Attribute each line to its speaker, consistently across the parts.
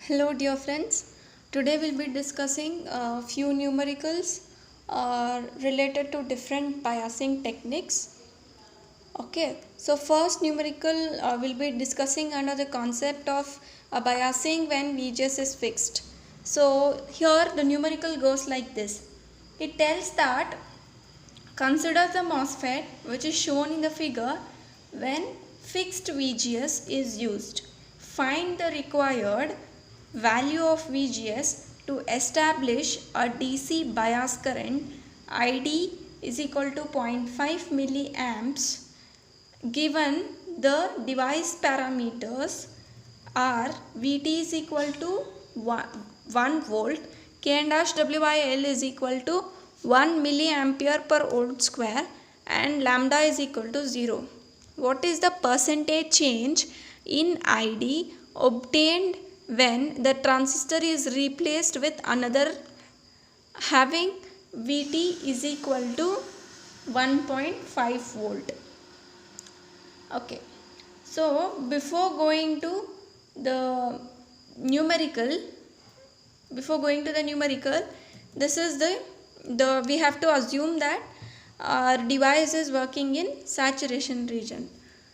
Speaker 1: Hello dear friends, today we'll be discussing a few numericals related to different biasing techniques. Okay, so first numerical we'll be discussing under the concept of biasing when VGS is fixed. So here the numerical goes like this. It tells that consider the MOSFET which is shown in the figure when fixed VGS is used. Find the required value of VGS to establish a DC bias current ID is equal to 0.5 milliamps given the device parameters are Vt is equal to 1 volt, K and dash W by L is equal to 1 milliampere per volt square and lambda is equal to 0. What is the percentage change in ID obtained when the transistor is replaced with another having Vt is equal to 1.5 volt? Okay, so before going to the numerical, this is the we have to assume that our device is working in saturation region.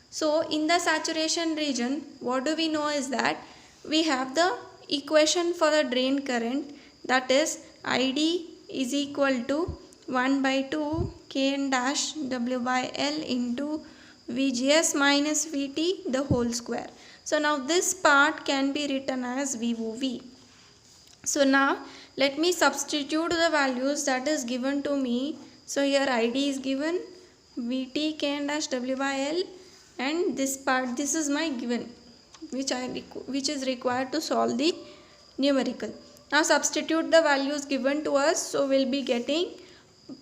Speaker 1: So in the saturation region, what do we know is that we have the equation for the drain current, that is ID is equal to 1 by 2 K and dash W by L into VGS minus VT the whole square. So now this part can be written as VOV. So now let me substitute the values that is given to me. So here ID is given, VT K and dash W by L, and this part, this is my given which is required to solve the numerical. Now substitute the values given to us. So we'll be getting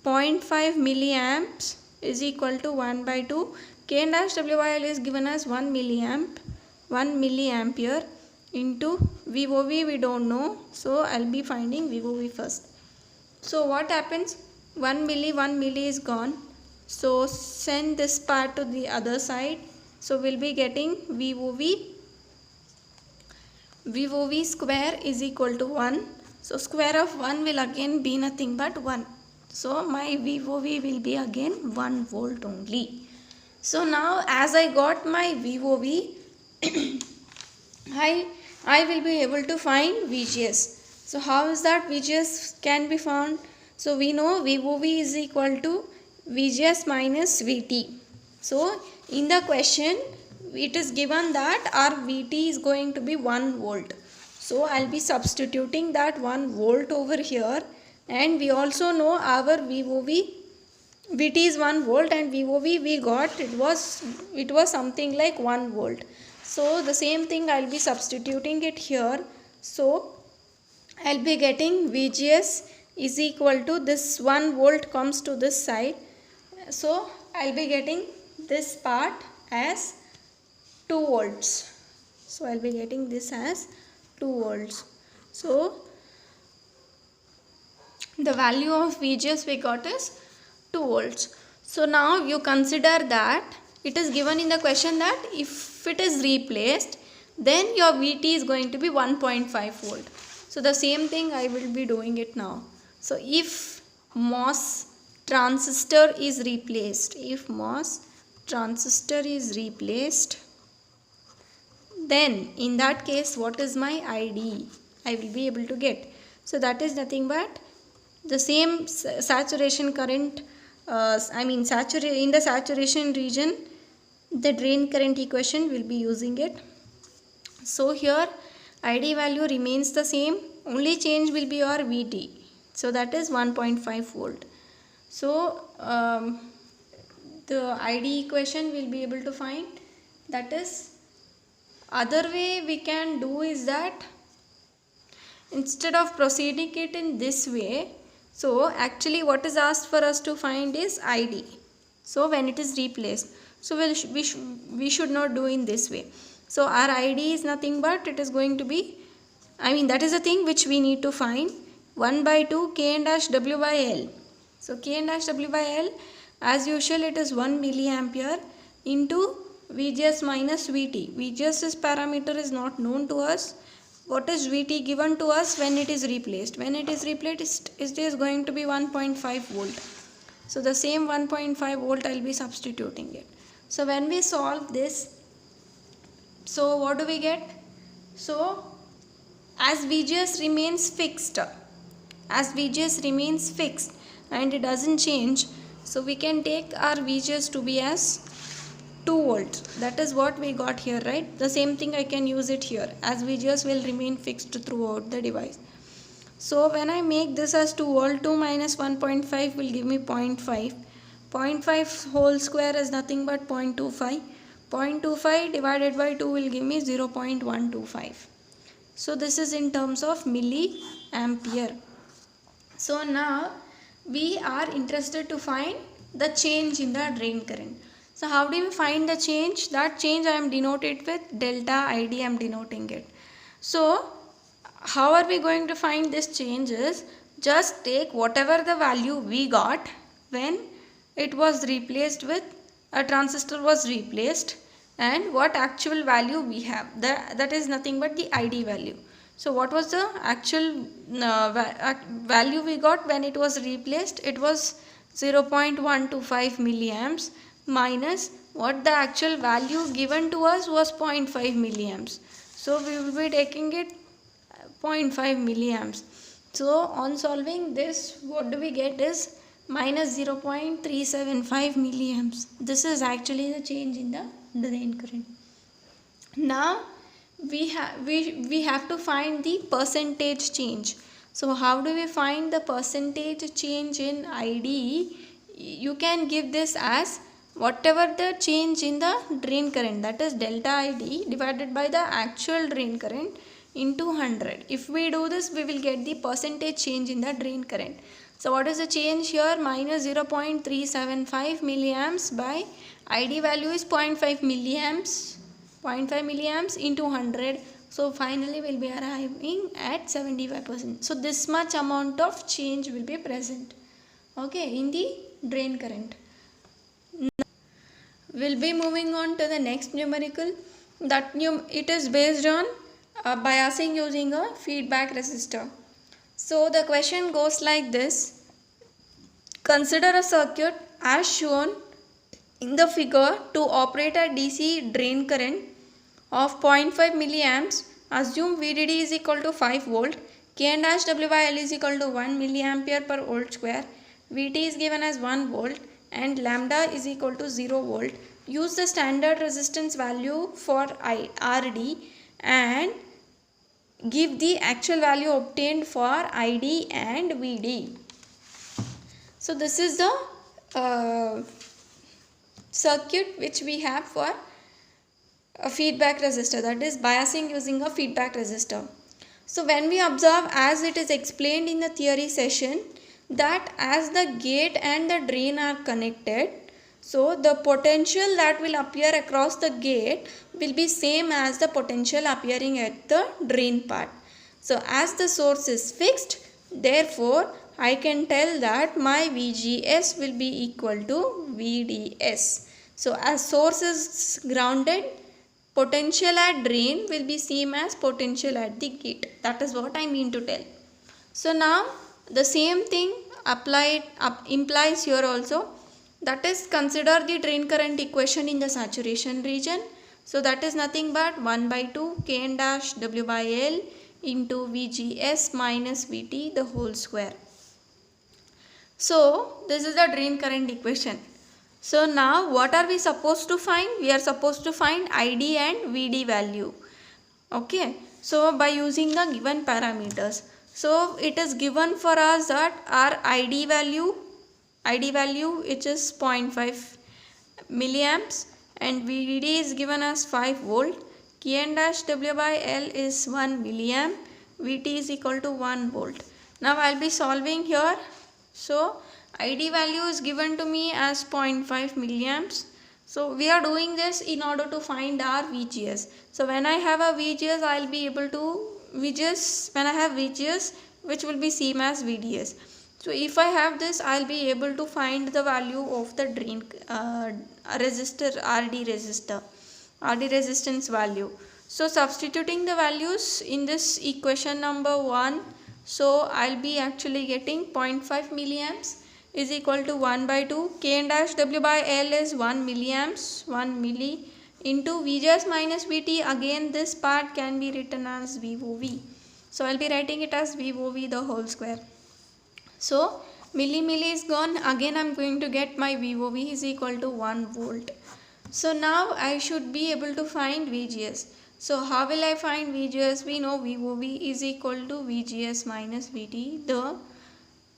Speaker 1: 0.5 milliamps is equal to 1 by 2 K and dash W by L is given as 1 milliampere into VOV we don't know, so I'll be finding VOV first. So what happens? 1 milli is gone, so send this part to the other side. So we'll be getting VOV square is equal to 1. So square of 1 will again be nothing but 1. So my VOV will be again 1 volt only. So now as I got my VOV, I will be able to find VGS. So how is that VGS can be found? So we know VOV is equal to VGS minus VT. So in the question it is given that our VT is going to be 1 volt. So I'll be substituting that 1 volt over here, and we also know our VOV VT is 1 volt and VOV we got it was something like 1 volt. So the same thing I'll be substituting it here. So I'll be getting VGS is equal to this 1 volt comes to this side. So I'll be getting this part as 2 volts. So I'll be getting this as 2 volts. So the value of VGS we got is 2 volts. So now you consider that it is given in the question that if it is replaced, then your VT is going to be 1.5 volt. So the same thing I will be doing it now. So if MOS transistor is replaced, then in that case what is my ID? I will be able to get. So that is nothing but the same saturation current, in the saturation region the drain current equation will be using it. So here ID value remains the same, only change will be your VT. So that is 1.5 volt. So the ID equation will be able to find. That is, other way we can do is that instead of proceeding it in this way, so actually what is asked for us to find is ID. So when it is replaced, so we should not do in this way. So our ID is nothing but it is going to be, that is the thing which we need to find, 1 by 2 K and dash W by L. So K and dash W by L, as usual it is 1 milliampere into VGS minus VT. VGS's parameter is not known to us, what is Vt given to us when it is replaced? When it is replaced, it is going to be 1.5 volt. So the same 1.5 volt I will be substituting it. So when we solve this, so what do we get? So as VGS remains fixed, and it doesn't change, so we can take our VGS to be as 2 volts. That is what we got here, right? The same thing I can use it here, as VGS will remain fixed throughout the device. So when I make this as 2 volt, 2 minus 1.5 will give me 0.5. 0.5 whole square is nothing but 0.25. 0.25 divided by 2 will give me 0.125. So this is in terms of milliampere. So now we are interested to find the change in the drain current. So how do we find the change? That change I am denoted with delta ID, I am denoting it. So how are we going to find this change is, just take whatever the value we got when it was replaced with a transistor was replaced, and what actual value we have, that is nothing but the ID value. So what was the actual value we got when it was replaced? It was 0.125 milliamps minus what the actual value given to us was 0.5 milliamps. So we will be taking it 0.5 milliamps. So on solving this, what do we get is minus 0.375 milliamps. This is actually the change in the drain current. Now we have to find the percentage change. So how do we find the percentage change in ID? You can give this as whatever the change in the drain current, that is delta ID divided by the actual drain current into 100. If we do this, we will get the percentage change in the drain current. So what is the change here? Minus 0.375 milliamps by ID value is 0.5 milliamps. 0.5 milliamps into 100. So finally we'll be arriving at 75%. So this much amount of change will be present, okay, in the drain current. We'll be moving on to the next numerical. It is based on biasing using a feedback resistor. So the question goes like this. Consider a circuit as shown in the figure to operate a DC drain current of 0.5 milliamps. Assume VDD is equal to 5 volt, K dash W by L is equal to 1 milliampere per volt square, Vt is given as 1 volt and lambda is equal to 0 volt. Use the standard resistance value for RD and give the actual value obtained for ID and VD. So this is the circuit which we have for a feedback resistor, that is biasing using a feedback resistor. So when we observe, as it is explained in the theory session, that as the gate and the drain are connected, so the potential that will appear across the gate will be same as the potential appearing at the drain part. So as the source is fixed, therefore I can tell that my VGS will be equal to VDS. So as source is grounded, potential at drain will be same as potential at the gate. That is what I mean to tell. So now the same thing implies here also. That is, consider the drain current equation in the saturation region. So that is nothing but 1 by 2 K dash W by L into VGS minus VT the whole square. So this is the drain current equation. So now what are we supposed to find? We are supposed to find ID and VD value. Okay. So by using the given parameters. So it is given for us that our ID value which is 0.5 milliamps and VDD is given as 5 volt. K dash W by L is 1 milliamp. VT is equal to 1 volt. Now I will be solving here. So ID value is given to me as 0.5 milliamps. So we are doing this in order to find our VGS. So when I have a VGS, I will be able to when I have VGS, which will be same as VDS. So if I have this, I will be able to find the value of the drain resistor, RD resistance value. So substituting the values in this equation number 1, so I'll be actually getting 0.5 milliamps is equal to 1 by 2. K n dash W by L is 1 milliamps, 1 milli into VGS minus VT. Again this part can be written as VOV. So I'll be writing it as VOV the whole square. So milli is gone. Again I'm going to get my VOV is equal to 1 volt. So now I should be able to find VGS. So how will I find VGS? We know VOV is equal to VGS minus VT,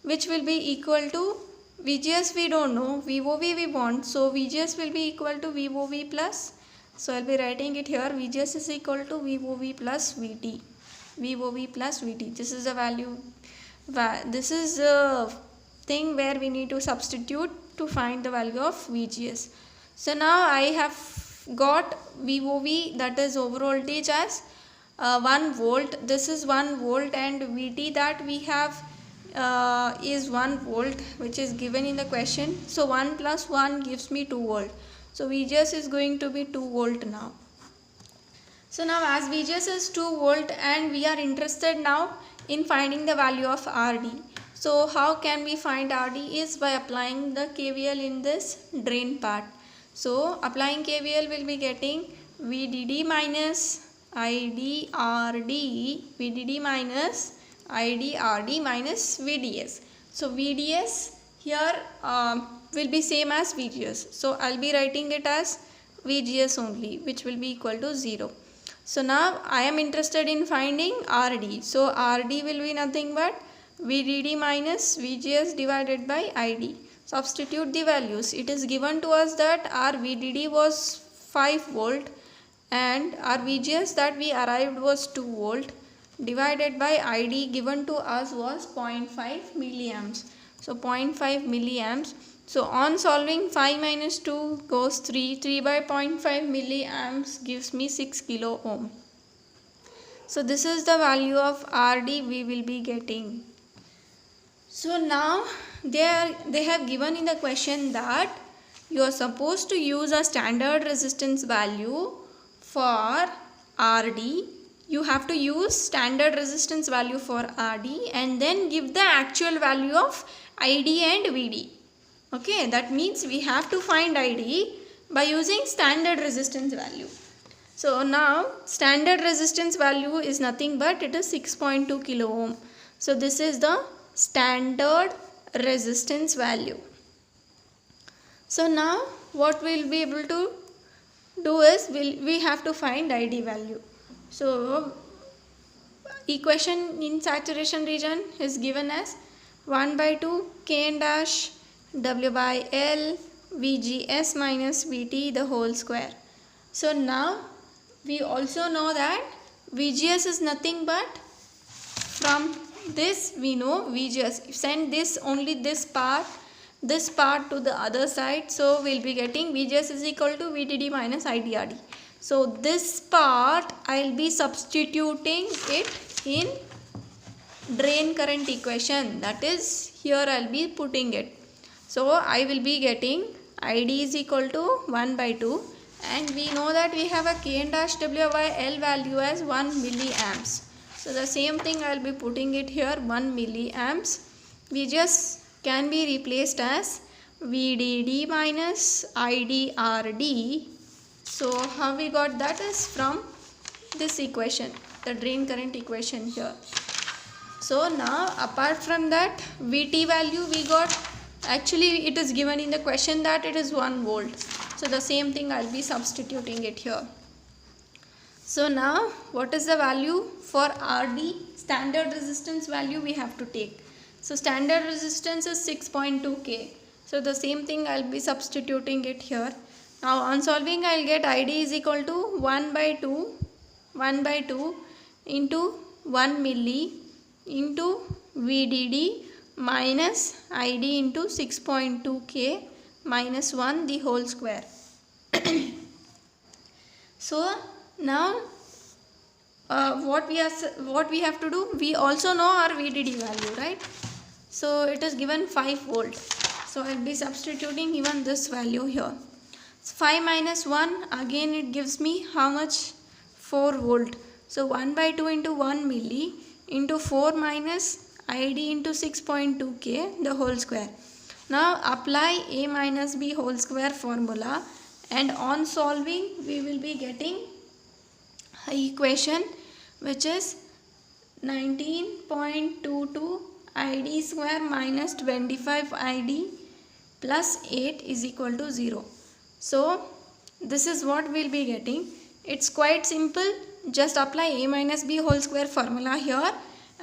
Speaker 1: which will be equal to VGS we don't know, VOV we want. So VGS will be equal to VOV plus. So I'll be writing it here. VGS is equal to VOV plus VT. VOV plus VT. This is the value. This is the thing where we need to substitute to find the value of VGS. So now I have got VOV, that is over voltage, as 1 volt. This is 1 volt, and VT that we have is 1 volt, which is given in the question. So 1 plus 1 gives me 2 volt. So VGS is going to be 2 volt now. So now as VGS is 2 volt and we are interested now in finding the value of RD. So how can we find RD is by applying the KVL in this drain part. So applying KVL will be getting VDD minus IDRD, VDD minus IDRD minus VDS. So VDS here will be same as VGS. So I'll be writing it as VGS only, which will be equal to 0. So now I am interested in finding RD. So RD will be nothing but VDD minus VGS divided by ID. Substitute the values. It is given to us that our VDD was 5 volt and our VGS that we arrived was 2 volt, divided by ID given to us was 0.5 milliamps. So 0.5 milliamps. So on solving, 5 minus 2 goes 3. 3 by 0.5 milliamps gives me 6 kilo ohm. So this is the value of RD we will be getting. So now they have given in the question that you are supposed to use a standard resistance value for RD. You have to use standard resistance value for RD and then give the actual value of ID and VD. Okay, that means we have to find ID by using standard resistance value. So now standard resistance value is nothing but it is 6.2 kilo ohm. So this is the standard resistance value. So now what we'll be able to do is we have to find ID value. So equation in saturation region is given as 1 by 2 K n dash W by L VGS minus VT the whole square. So now we also know that VGS is nothing but, from this we know VGS, send this only this part to the other side. So we'll be getting VGS is equal to VDD minus IDRD. So this part I'll be substituting it in drain current equation, that is here I'll be putting it. So I will be getting ID is equal to 1 by 2 and we know that we have a K n dash W by L value as 1 milliamps. So the same thing I will be putting it here, 1 milliamps. VGS can be replaced as VDD minus IDRD. So how we got that is from this equation, the drain current equation here. So now apart from that, VT value we got, actually it is given in the question that it is 1 volt. So the same thing I'll be substituting it here. So now what is the value for RD? Standard resistance value we have to take. So standard resistance is 6.2K. So the same thing I'll be substituting it here. Now on solving I'll get ID is equal to 1 by 2 into 1 milli into VDD minus ID into 6.2K minus 1 the whole square. So now what we have to do, we also know our VDD value, right? So it is given 5 volt. So I'll be substituting even this value here. So 5 minus 1, again it gives me how much? 4 volt. So 1 by 2 into 1 milli into 4 minus ID into 6.2 K the whole square. Now apply A minus B whole square formula, and on solving we will be getting an equation which is 19.22 ID square minus 25 ID plus 8 is equal to 0. So this is what we'll be getting. It's quite simple. Just apply A minus B whole square formula here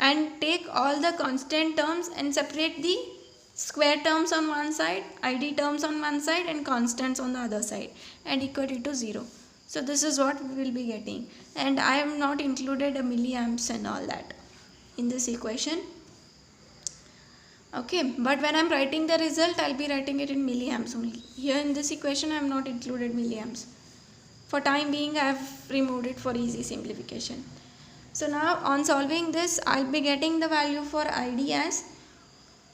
Speaker 1: and take all the constant terms and separate the square terms on one side, ID terms on one side and constants on the other side, and equate it to 0. So this is what we will be getting, and I have not included a milliamps and all that in this equation. Okay, but when I am writing the result, I will be writing it in milliamps only. Here in this equation I have not included milliamps. For time being I have removed it for easy simplification. So now on solving this, I will be getting the value for ID as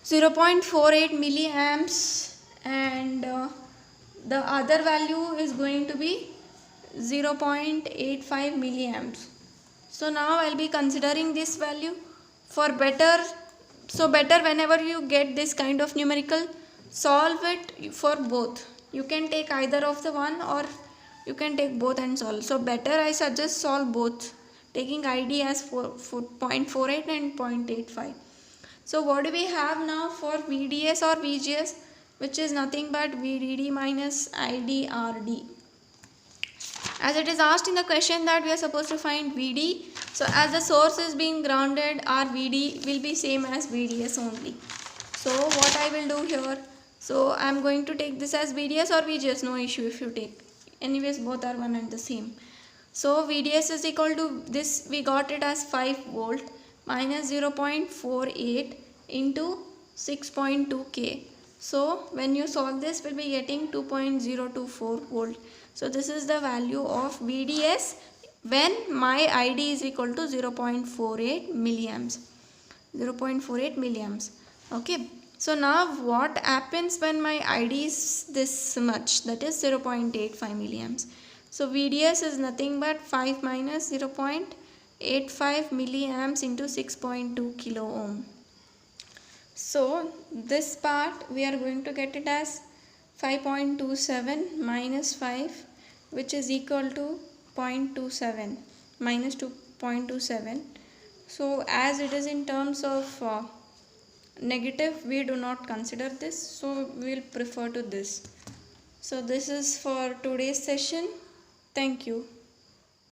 Speaker 1: 0.48 milliamps, and the other value is going to be 0.85 milliamps. So now I will be considering this value for better. So better, whenever you get this kind of numerical, solve it for both. You can take either of the one, or you can take both and solve. So better I suggest solve both, taking ID as 0.48 and 0.85. So what do we have now for VDS or VGS, which is nothing but VDD minus IDRD. As it is asked in the question that we are supposed to find VD, so as the source is being grounded, our VD will be same as VDS only. So what I will do here, so I am going to take this as VDS or VGS, no issue if you take. Anyways, both are one and the same. So VDS is equal to this, we got it as 5 volt minus 0.48 into 6.2 K. So when you solve this, we'll be getting 2.024 volt. So this is the value of VDS when my ID is equal to 0.48 milliamps. 0.48 milliamps. Okay. So now what happens when my ID is this much, that is 0.85 milliamps. So VDS is nothing but 5 minus 0.85 milliamps into 6.2 kilo ohm. So this part we are going to get it as 5.27 minus 5, which is equal to 0.27 minus 2.27. So as it is in terms of negative, we do not consider this, so we will prefer to this. So this is for today's session. Thank you.